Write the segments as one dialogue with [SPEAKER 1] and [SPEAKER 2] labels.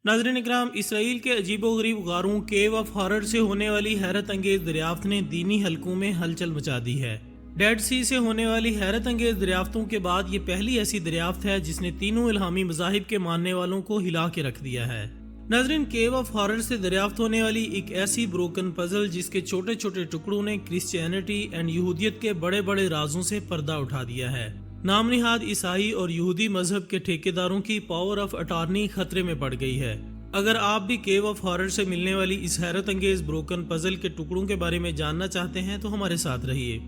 [SPEAKER 1] नाज़रीन इकराम, इसराइल के अजीबोगरीब गारों केव ऑफ हॉरर से होने वाली हैरत अंगेज दरियाफ्त ने दीनी हलकों में हलचल मचा दी है। डेड सी से होने वाली हैरत अंगेज दरियाफ्तों के बाद ये पहली ऐसी दरियाफ्त है जिसने तीनों इल्हामी मज़ाहिब के मानने वालों को हिला के रख दिया है। नाज़रीन, केव ऑफ हॉरर से दरियाफ्त होने वाली एक ऐसी ब्रोकन पजल जिसके छोटे छोटे टुकड़ों ने क्रिश्चियनिटी एंड यहूदियत के बड़े बड़े राजों से पर्दा उठा दिया है। नाम निहाद ईसाई और यहूदी मजहब के ठेकेदारों की पावर ऑफ अटॉर्नी खतरे में पड़ गई है। अगर आप भी केव ऑफ हॉरर से मिलने वाली इस हैरत अंगेज ब्रोकन पजल के टुकड़ों के बारे में जानना चाहते हैं तो हमारे साथ रहिए।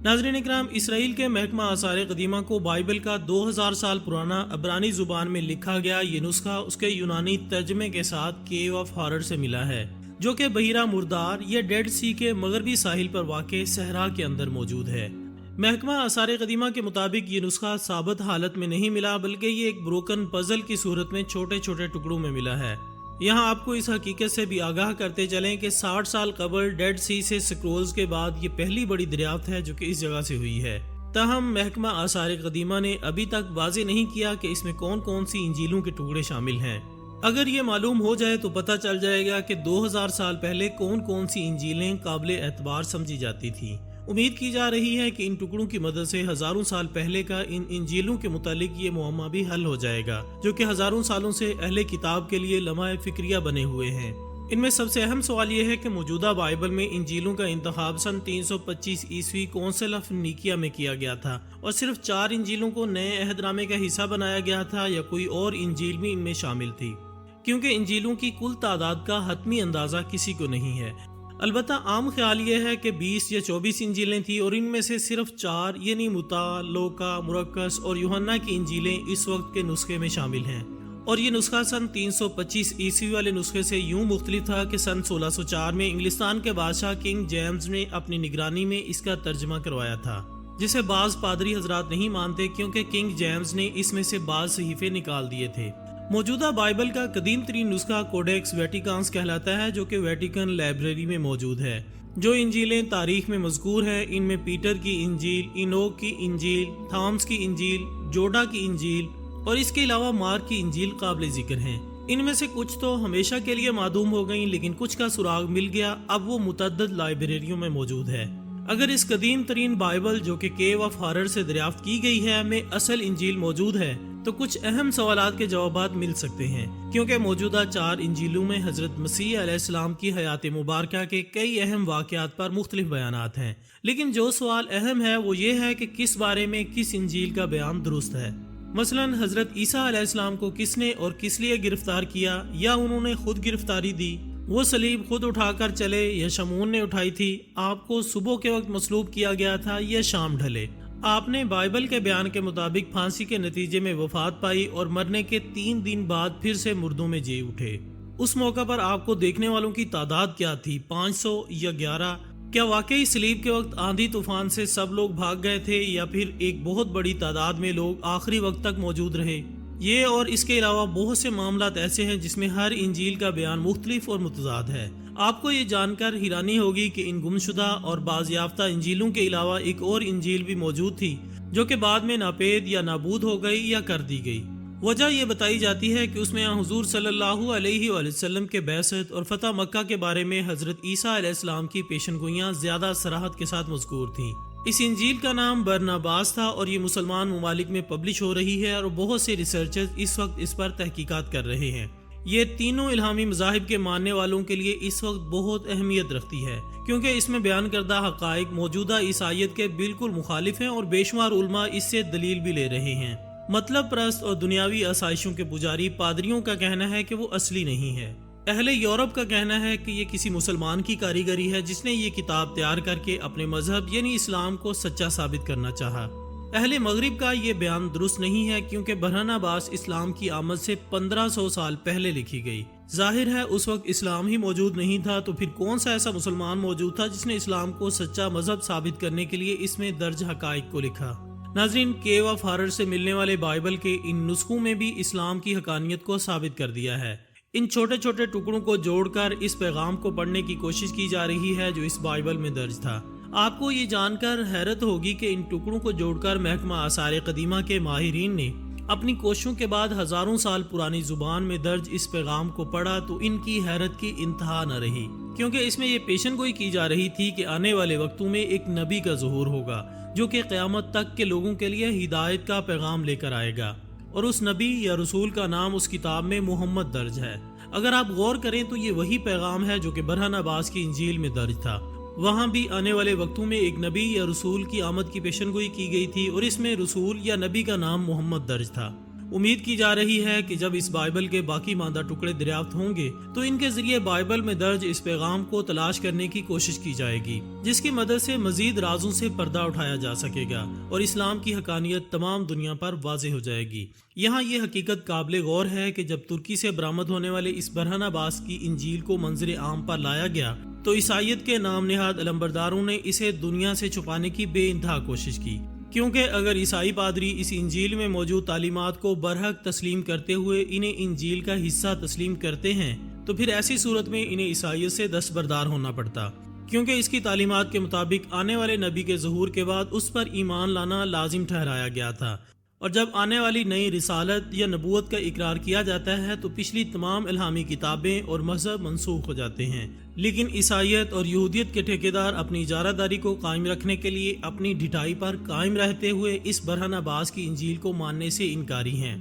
[SPEAKER 1] नाज़रीन इकराम, इसराइल के महकमा आसार कदीमा को बाइबल का 2000 साल पुराना अब्रानी जुबान में लिखा गया ये नुस्खा उसके यूनानी तर्जमे के साथ केव ऑफ हॉरर से मिला है, जो कि बहिरा मुर्दार या डेड सी के मगरबी साहिल पर वाक़े सहरा के अंदर मौजूद है। महकमा आसार कदीमा के मुताबिक ये नुस्खा साबित हालत में नहीं मिला, बल्कि ये एक ब्रोकन पजल की सूरत में छोटे छोटे टुकड़ों में मिला है। यहाँ आपको इस हकीकत से भी आगाह करते चलें कि 60 साल कबल डेड सी से स्क्रोल्स के बाद ये पहली बड़ी दरियाफ्त है जो कि इस जगह से हुई है। ताहम महकमा आसार कदीमा ने अभी तक वाज़ेह नहीं किया कि इसमें कौन कौन सी इंजीलों के टुकड़े शामिल हैं। अगर ये मालूम हो जाए तो पता चल जाएगा कि 2000 साल पहले कौन कौन सी इंजीलें काबिल एतबार समझी जाती थी। उम्मीद की जा रही है कि इन टुकड़ों की मदद से हजारों साल पहले का इन इंजीलों के मुतालिक ये मुअम्मा भी हल हो जाएगा, जो कि हजारों सालों से अहले किताब के लिए लम्हा फिक्रिया बने हुए हैं। इनमें सबसे अहम सवाल यह है कि मौजूदा बाइबल में इंजीलों का इंतखाब सन 325 ईस्वी कौंसिल ऑफ निकिया में किया गया था और सिर्फ 4 इंजीलों को नए अहदनामे का हिस्सा बनाया गया था या कोई और इंजील भी इनमें शामिल थी, क्योंकि इंजीलों की कुल तादाद का हतमी अंदाजा किसी को नहीं है। अलबत्ता आम ख्याल यह है कि 20 या 24 इंजीलें थी और इनमें से सिर्फ 4 यानी मुता, लोका, मुरक्कस और यूहन्ना की इंजीलें इस वक्त के नुस्खे में शामिल हैं। और ये नुस्खा सन 325 ईस्वी वाले नुस्खे से यूं मुख्तलिफ था कि सन 1604 में इंग्लिस्तान के बादशाह किंग जेम्स ने अपनी निगरानी में इसका तर्जमा करवाया था, जिसे बाज पादरी हजरात नहीं मानते क्योंकि किंग जेम्स ने इसमें से बाज सहीफे निकाल दिए थे। मौजूदा बाइबल का कदीम तरीन नुस्खा कोडेक्स वेटिकान्स कहलाता है, जो कि वेटिकन लाइब्रेरी में मौजूद है। जो इंजीलें तारीख में मज़कूर हैं इनमें पीटर की इंजील, इनोक की इंजील, थॉमस की इंजील, जोडा की इंजील और इसके अलावा मार्क की इंजील काबिल जिक्र हैं। इनमें से कुछ तो हमेशा के लिए मादूम हो गई, लेकिन कुछ का सुराग मिल गया, अब वो मुतअद्दिद लाइब्रेरियों में मौजूद है। अगर इस कदीम तरीन बाइबल जो कि केव ऑफ हॉरर से दरियाफ्त की गई है में असल इंजील मौजूद है तो कुछ अहम सवालात के जवाबात मिल सकते हैं, क्योंकि मौजूदा 4 इंजीलों में हजरत मसीह अलैहिस्सलाम की हयात मुबारका के कई अहम वाक़यात पर मुख्तलिफ बयानात हैं। लेकिन जो सवाल अहम है वो ये है कि किस बारे में किस इंजील का बयान दुरुस्त है। मसलन हजरत ईसा अलैहिस्सलाम को किसने और किस लिए गिरफ्तार किया, या उन्होंने खुद गिरफ्तारी दी, वो सलीब खुद उठाकर चले या शमून ने उठाई थी, आपको सुबह के वक्त मसलूब किया गया था या शाम ढले, आपने बाइबल के बयान के मुताबिक फांसी के नतीजे में वफात पाई और मरने के 3 दिन बाद फिर से मुर्दों में जी उठे। उस मौका पर आपको देखने वालों की तादाद क्या थी, 500 या 11? क्या वाकई सलीब के वक्त आंधी तूफान से सब लोग भाग गए थे या फिर एक बहुत बड़ी तादाद में लोग आखिरी वक्त तक मौजूद रहे? ये और इसके अलावा बहुत से मामलात ऐसे हैं जिसमें हर इंजील का बयान मुख्तलिफ और मुतजाद है। आपको ये जानकर हैरानी होगी कि इन गुमशुदा और बाज़याफ्ता इंजीलों के अलावा एक और इंजील भी मौजूद थी जो कि बाद में नापेद या नाबूद हो गई या कर दी गई। वजह यह बताई जाती है कि उसमें हुजूर सल्लल्लाहु अलैहि वसल्लम के बैसत और फतह मक्का के बारे में हजरत ईसा अलैहिस्सलाम की पेशनगोइयाँ ज्यादा सराहत के साथ मज़कूर थी। इस इंजील का नाम बरनबास था और ये मुसलमान ममालिक में पब्लिश हो रही है और बहुत से रिसर्चर्स इस वक्त इस पर तहकीकात कर रहे हैं। ये तीनों इल्हामी मज़ाहिब के मानने वालों के लिए इस वक्त बहुत अहमियत रखती है, क्योंकि इसमें बयान करदा हक़ाइक़ मौजूदा ईसाइयत के बिल्कुल मुखालिफ हैं और बेशुमार उलमा इससे दलील भी ले रहे हैं। मतलब परस्त और दुनियावी आसाइशों के पुजारी पादरियों का कहना है कि वो असली नहीं है। अहले यूरोप का कहना है कि ये किसी मुसलमान की कारीगरी है जिसने ये किताब तैयार करके अपने मजहब यानी इस्लाम को सच्चा साबित करना चाहा। अहले मगरिब का ये बयान दुरुस्त नहीं है, क्योंकि बरहन अब्बास इस्लाम की आमद से 1500 साल पहले लिखी गई। जाहिर है उस वक्त इस्लाम ही मौजूद नहीं था, तो फिर कौन सा ऐसा मुसलमान मौजूद था जिसने इस्लाम को सच्चा मजहब साबित करने के लिए इसमें दर्ज हकाइक को लिखा। नाज़रीन, केव ऑफ हॉरर से मिलने वाले बाइबल के इन नुस्खों में भी इस्लाम की हकानियत को साबित कर दिया है। इन छोटे छोटे टुकड़ों को जोड़कर इस पैगाम को पढ़ने की कोशिश की जा रही है जो इस बाइबल में दर्ज था। आपको ये जानकर हैरत होगी कि इन टुकड़ों को जोड़कर महकमा आसार कदीमा के माहिरीन ने اپنی کوششوں کے بعد ہزاروں سال پرانی زبان میں درج اس پیغام کو پڑھا تو ان کی حیرت کی انتہا نہ رہی، کیونکہ اس میں یہ پیشن گوئی کی جا رہی تھی کہ آنے والے وقتوں میں ایک نبی کا ظہور ہوگا جو کہ قیامت تک کے لوگوں کے لیے ہدایت کا پیغام لے کر آئے گا، اور اس نبی یا رسول کا نام اس کتاب میں محمد درج ہے۔ اگر آپ غور کریں تو یہ وہی پیغام ہے جو کہ برہن عباس کی انجیل میں درج تھا۔ وہاں بھی آنے والے وقتوں میں ایک نبی یا رسول کی آمد کی پیشن گوئی کی گئی تھی، اور اس میں رسول یا نبی کا نام محمد درج تھا۔ امید کی جا رہی ہے کہ جب اس بائبل کے باقی ماندہ ٹکڑے دریافت ہوں گے تو ان کے ذریعے بائبل میں درج اس پیغام کو تلاش کرنے کی کوشش کی جائے گی، جس کی مدد سے مزید رازوں سے پردہ اٹھایا جا سکے گا اور اسلام کی حقانیت تمام دنیا پر واضح ہو جائے گی۔ یہاں یہ حقیقت قابل غور ہے کہ جب ترکی سے برآمد ہونے والے اس برہن عباس کی انجیل کو منظر عام پر لایا گیا تو عیسائیت کے نام نہاد علمبرداروں نے اسے دنیا سے چھپانے کی بے انتہا کوشش کی، کیونکہ اگر عیسائی پادری اس انجیل میں موجود تعلیمات کو برحق تسلیم کرتے ہوئے انہیں انجیل کا حصہ تسلیم کرتے ہیں تو پھر ایسی صورت میں انہیں عیسائیت سے دستبردار ہونا پڑتا، کیونکہ اس کی تعلیمات کے مطابق آنے والے نبی کے ظہور کے بعد اس پر ایمان لانا لازم ٹھہرایا گیا تھا، اور جب آنے والی نئی رسالت یا نبوت کا اقرار کیا جاتا ہے تو پچھلی تمام الہامی کتابیں اور مذہب منسوخ ہو جاتے ہیں۔ لیکن عیسائیت اور یہودیت کے ٹھیکیدار اپنی اجارہ داری کو قائم رکھنے کے لیے اپنی ڈھٹائی پر قائم رہتے ہوئے اس برہن عباس کی انجیل کو ماننے سے انکاری ہیں۔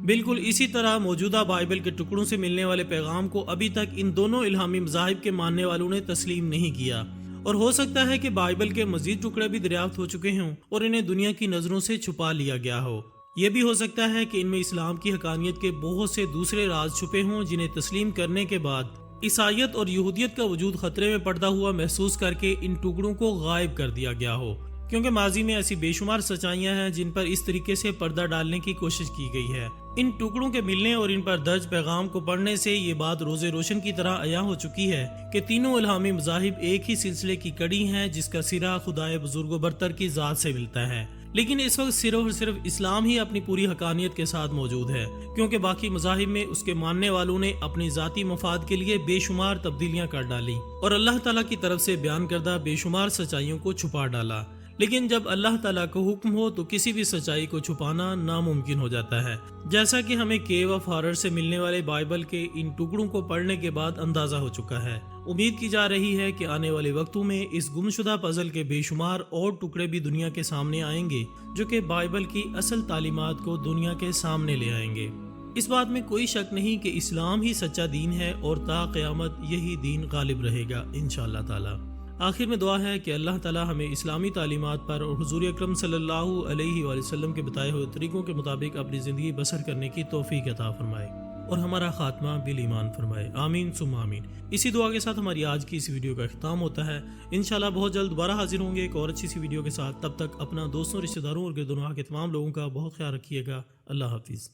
[SPEAKER 1] بالکل اسی طرح موجودہ بائبل کے ٹکڑوں سے ملنے والے پیغام کو ابھی تک ان دونوں الہامی مذاہب کے ماننے والوں نے تسلیم نہیں کیا، اور ہو سکتا ہے کہ بائبل کے مزید ٹکڑے بھی دریافت ہو چکے ہوں اور انہیں دنیا کی نظروں سے چھپا لیا گیا ہو۔ یہ بھی ہو سکتا ہے کہ ان میں اسلام کی حقانیت کے بہت سے دوسرے راز چھپے ہوں جنہیں تسلیم کرنے کے بعد عیسائیت اور یہودیت کا وجود خطرے میں پڑتا ہوا محسوس کر کے ان ٹکڑوں کو غائب کر دیا گیا ہو، کیونکہ ماضی میں ایسی بے شمار سچائیاں ہیں جن پر اس طریقے سے پردہ ڈالنے کی کوشش کی گئی ہے۔ ان ٹکڑوں کے ملنے اور ان پر درج پیغام کو پڑھنے سے یہ بات روز روشن کی طرح عیاں ہو چکی ہے کہ تینوں الہامی مذاہب ایک ہی سلسلے کی کڑی ہیں جس کا سرا خدائے بزرگ و برتر کی ذات سے ملتا ہے، لیکن اس وقت صرف اور صرف اسلام ہی اپنی پوری حقانیت کے ساتھ موجود ہے، کیونکہ باقی مذاہب میں اس کے ماننے والوں نے اپنی ذاتی مفاد کے لیے بے شمار تبدیلیاں کر ڈالی اور اللہ تعالیٰ کی طرف سے بیان کردہ بے شمار سچائیوں کو چھپا ڈالا۔ لیکن جب اللہ تعالیٰ کا حکم ہو تو کسی بھی سچائی کو چھپانا ناممکن ہو جاتا ہے، جیسا کہ ہمیں کیو آف ہارر سے ملنے والے بائبل کے ان ٹکڑوں کو پڑھنے کے بعد اندازہ ہو چکا ہے۔ امید کی جا رہی ہے کہ آنے والے وقتوں میں اس گمشدہ پزل کے بے شمار اور ٹکڑے بھی دنیا کے سامنے آئیں گے جو کہ بائبل کی اصل تعلیمات کو دنیا کے سامنے لے آئیں گے۔ اس بات میں کوئی شک نہیں کہ اسلام ہی سچا دین ہے اور تا قیامت یہی دین غالب رہے گا انشاءاللہ تعالی۔ آخر میں دعا ہے کہ اللہ تعالی ہمیں اسلامی تعلیمات پر اور حضور اکرم صلی اللہ علیہ وآلہ وسلم کے بتائے ہوئے طریقوں کے مطابق اپنی زندگی بسر کرنے کی توفیق عطا فرمائے اور ہمارا خاتمہ بالایمان فرمائے، آمین ثم آمین۔ اسی دعا کے ساتھ ہماری آج کی اس ویڈیو کا اختتام ہوتا ہے۔ انشاءاللہ بہت جلد دوبارہ حاضر ہوں گے ایک اور اچھی سی ویڈیو کے ساتھ۔ تب تک اپنا دوستوں، رشتہ داروں اور گرد و نواح کے تمام لوگوں کا بہت خیال رکھیے گا۔ اللہ حافظ۔